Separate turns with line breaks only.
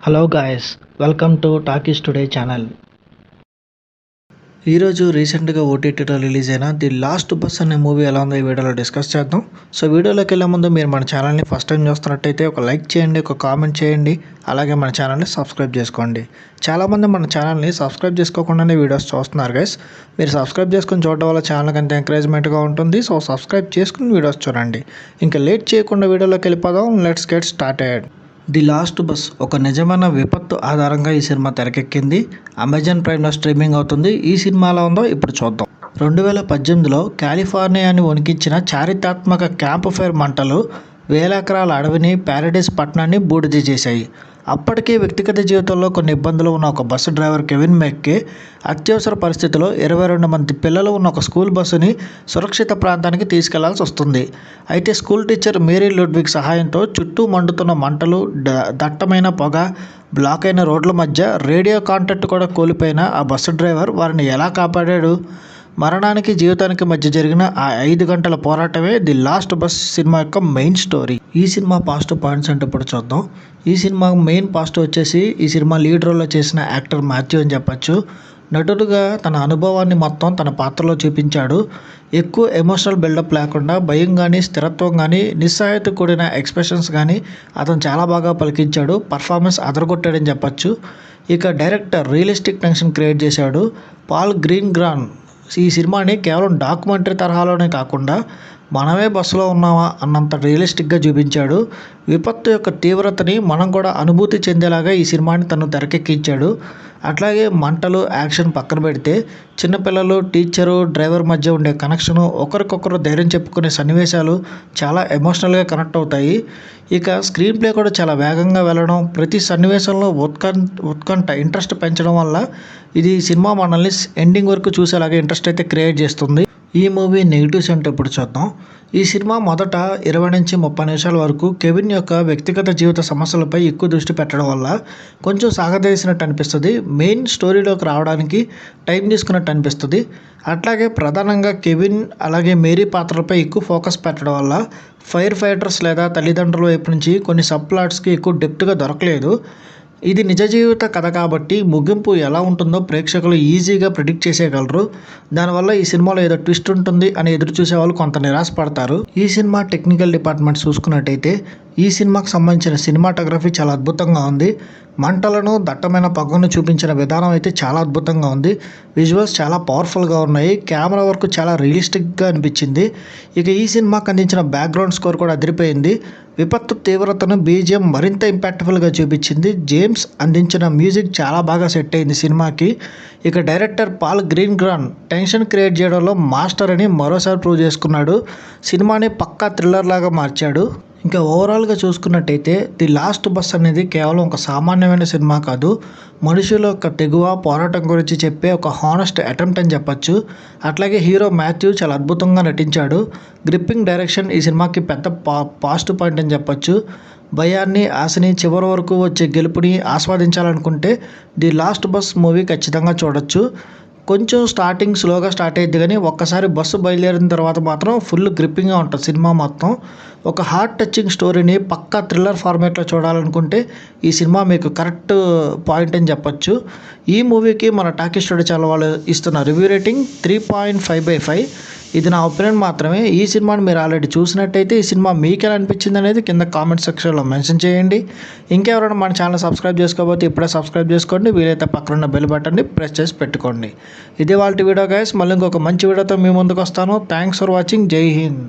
Hello guys, welcome to talkies today channel. ఈరోజు రీసెంట్గా ఓటీటీలో రిలీజ్ అయిన ది లాస్ట్ బస్ అనే మూవీ ఎలా ఉందో ఈ వీడియోలో డిస్కస్ చేద్దాం. సో వీడియోలోకి వెళ్ళే ముందు మీరు మన ఛానల్ని ఫస్ట్ టైం చూస్తున్నట్టయితే ఒక లైక్ చేయండి, ఒక కామెంట్ చేయండి, అలాగే మన ఛానల్ని సబ్స్క్రైబ్ చేసుకోండి. చాలామంది మన ఛానల్ని సబ్స్క్రైబ్ చేసుకోకుండానే వీడియోస్ చూస్తున్నారు గైస్. మీరు సబ్స్క్రైబ్ చేసుకుని చూడడం వల్ల ఛానల్కి అంత ఎంకరేజ్మెంట్గా ఉంటుంది. సో సబ్స్క్రైబ్ చేసుకుని వీడియోస్ చూడండి. ఇంకా లేట్ చేయకుండా వీడియోలోకి వెళ్ళిపోదాం. Let's get started. The last bus ఒక నిజమైన విపత్తు ఆధారంగా ఈ సినిమా తెరకెక్కింది. అమెజాన్ ప్రైమ్లో స్ట్రీమింగ్ అవుతుంది. ఈ సినిమా ఎలా ఉందో ఇప్పుడు చూద్దాం. 2018లో కాలిఫోర్నియాని వణికించిన చారిత్రాత్మక క్యాంప్ ఫైర్ మంటలు వేల ఎకరాల అడవిని, ప్యారడైస్ పట్టణాన్ని బూడిద చేశాయి. అప్పటికే వ్యక్తిగత జీవితంలో కొన్ని ఇబ్బందులు ఉన్న ఒక బస్సు డ్రైవర్ కెవిన్ మెక్కే అత్యవసర పరిస్థితిలో 22 మంది పిల్లలు ఉన్న ఒక స్కూల్ బస్సుని సురక్షిత ప్రాంతానికి తీసుకెళ్లాల్సి వస్తుంది. అయితే స్కూల్ టీచర్ మేరీ లుడ్విగ్ సహాయంతో చుట్టూ మండుతున్న మంటలు, దట్టమైన పొగ, బ్లాక్ అయిన రోడ్ల మధ్య రేడియో కాంటాక్ట్ కూడా కోల్పోయిన ఆ బస్సు డ్రైవర్ వారిని ఎలా కాపాడాడు? మరణానికి జీవితానికి మధ్య జరిగిన ఆ 5 గంటల పోరాటమే ది లాస్ట్ బస్ సినిమా యొక్క మెయిన్ స్టోరీ. ఈ సినిమా పాజిటివ్ పాయింట్స్ అంటే ఇప్పుడు చూద్దాం. ఈ సినిమా మెయిన్ పాజిటివ్ వచ్చేసి ఈ సినిమా లీడ్ రోల్లో చేసిన యాక్టర్ మాథ్యూ అని చెప్పచ్చు. నటుడుగా తన అనుభవాన్ని మొత్తం తన పాత్రలో చూపించాడు. ఎక్కువ ఎమోషనల్ బిల్డప్ లేకుండా భయం కానీ, స్థిరత్వం కానీ, నిస్సహాయత కూడిన ఎక్స్ప్రెషన్స్ కానీ అతను చాలా బాగా పలికించాడు. పర్ఫార్మెన్స్ అదరగొట్టాడని చెప్పచ్చు. ఇక డైరెక్టర్ రియలిస్టిక్ టెన్షన్ క్రియేట్ చేశాడు. పాల్ గ్రీన్గ్రాన్ ఈ సినిమాని కేవలం డాక్యుమెంటరీ తరహాలోనే కాకుండా మనమే బస్సులో ఉన్నామా అన్నంత రియలిస్టిక్గా చూపించాడు. విపత్తు యొక్క తీవ్రతని మనం కూడా అనుభూతి చెందేలాగా ఈ సినిమాని తను తెరకెక్కించాడు. అట్లాగే మంటలు, యాక్షన్ పక్కన పెడితే చిన్నపిల్లలు, టీచరు, డ్రైవర్ మధ్య ఉండే కనెక్షను, ఒకరికొకరు ధైర్యం చెప్పుకునే సన్నివేశాలు చాలా ఎమోషనల్గా కనెక్ట్ అవుతాయి. ఇక స్క్రీన్ ప్లే కూడా చాలా వేగంగా వెళ్ళడం, ప్రతి సన్నివేశంలో ఉత్కంఠ ఇంట్రెస్ట్ పెంచడం వల్ల ఇది సినిమా మనల్ని ఎండింగ్ వరకు చూసేలాగా ఇంట్రెస్ట్ అయితే క్రియేట్ చేస్తుంది. ఈ మూవీ నెగిటివ్స్ అంటే ఇప్పుడు చూద్దాం. ఈ సినిమా మొదట 20 నుంచి 30 నిమిషాల వరకు కెవిన్ యొక్క వ్యక్తిగత జీవిత సమస్యలపై ఎక్కువ దృష్టి పెట్టడం వల్ల కొంచెం సాగదీసినట్టు అనిపిస్తుంది. మెయిన్ స్టోరీలోకి రావడానికి టైం తీసుకున్నట్టు అనిపిస్తుంది. అట్లాగే ప్రధానంగా కెవిన్ అలాగే మేరీ పాత్రలపై ఎక్కువ ఫోకస్ పెట్టడం వల్ల ఫైర్ ఫైటర్స్ లేదా తల్లిదండ్రుల వైపు నుంచి కొన్ని సబ్ ప్లాట్స్కి ఎక్కువ డెప్త్గా దొరకలేదు. ఇది నిజ జీవిత కథ కాబట్టి ముగింపు ఎలా ఉంటుందో ప్రేక్షకులు ఈజీగా ప్రిడిక్ట్ చేసేయగలరు. దానివల్ల ఈ సినిమాలో ఏదో ట్విస్ట్ ఉంటుంది అని ఎదురు చూసేవాళ్ళు కొంత నిరాశపడతారు. ఈ సినిమా టెక్నికల్ డిపార్ట్మెంట్ చూసుకున్నట్టయితే ఈ సినిమాకి సంబంధించిన సినిమాటోగ్రఫీ చాలా అద్భుతంగా ఉంది. మంటలను, దట్టమైన పొగను చూపించిన విధానం అయితే చాలా అద్భుతంగా ఉంది. విజువల్స్ చాలా పవర్ఫుల్గా ఉన్నాయి. కెమెరా వర్క్ చాలా రియలిస్టిక్గా అనిపించింది. ఇక ఈ సినిమాకి అందించిన బ్యాక్గ్రౌండ్ స్కోర్ కూడా అదిరిపోయింది. విపత్తు తీవ్రతను బీజిఎం మరింత ఇంపాక్ట్ఫుల్గా చూపించింది. జేమ్స్ అందించిన మ్యూజిక్ చాలా బాగా సెట్ అయింది సినిమాకి. ఇక డైరెక్టర్ పాల్ గ్రీన్గ్రాన్ టెన్షన్ క్రియేట్ చేయడంలో మాస్టర్ అని మరోసారి ప్రూవ్ చేసుకున్నాడు. సినిమాని పక్కా థ్రిల్లర్ లాగా మార్చాడు. ఇంకా ఓవరాల్గా చూసుకున్నట్టయితే ది లాస్ట్ బస్ అనేది కేవలం ఒక సామాన్యమైన సినిమా కాదు, మనుషుల యొక్క తెగువ, పోరాటం గురించి చెప్పే ఒక హానెస్ట్ అటెంప్ట్ అని చెప్పచ్చు. అట్లాగే హీరో మాథ్యూ చాలా అద్భుతంగా నటించాడు. గ్రిప్పింగ్ డైరెక్షన్ ఈ సినిమాకి పెద్ద పాజిటివ్ పాయింట్ అని చెప్పచ్చు. భయాన్ని, ఆశని, చివరి వరకు వచ్చే గెలుపుని ఆస్వాదించాలనుకుంటే ది లాస్ట్ బస్ మూవీ ఖచ్చితంగా చూడొచ్చు. కొంచెం స్టార్టింగ్ స్లోగా స్టార్ట్ అయ్యింది కానీ ఒక్కసారి బస్సు బయలుదేరిన తర్వాత మాత్రం ఫుల్ గ్రిప్పింగ్గా ఉంటుంది సినిమా మొత్తం. ఒక హార్ట్ టచింగ్ స్టోరీని పక్కా థ్రిల్లర్ ఫార్మేట్లో చూడాలనుకుంటే ఈ సినిమా మీకు కరెక్ట్ పాయింట్ అని చెప్పొచ్చు. ఈ మూవీకి మన టాకీస్ టుడే ఛానల్ వాళ్ళు ఇస్తున్న రివ్యూ రేటింగ్ 3.5/5. ఇది నా ఒపీనియన్ మాత్రమే. ఈ సినిమాని మీరు ఆల్రెడీ చూసినట్టయితే ఈ సినిమా మీకు ఎలా అనిపించింది అనేది కింద కామెంట్ సెక్షన్లో మెన్షన్ చేయండి. ఇంకెవరైనా మన ఛానల్ సబ్స్క్రైబ్ చేసుకోకపోతే ఇప్పుడే సబ్స్క్రైబ్ చేసుకోండి. వీలైతే పక్కన బెల్ బటన్ని ప్రెస్ చేసి పెట్టుకోండి. ఇదే వాళ్ళ వీడియో గైస్. మళ్ళీ ఇంకొక మంచి వీడియోతో మీ ముందుకు వస్తాను. Thanks for watching. జై హింద్.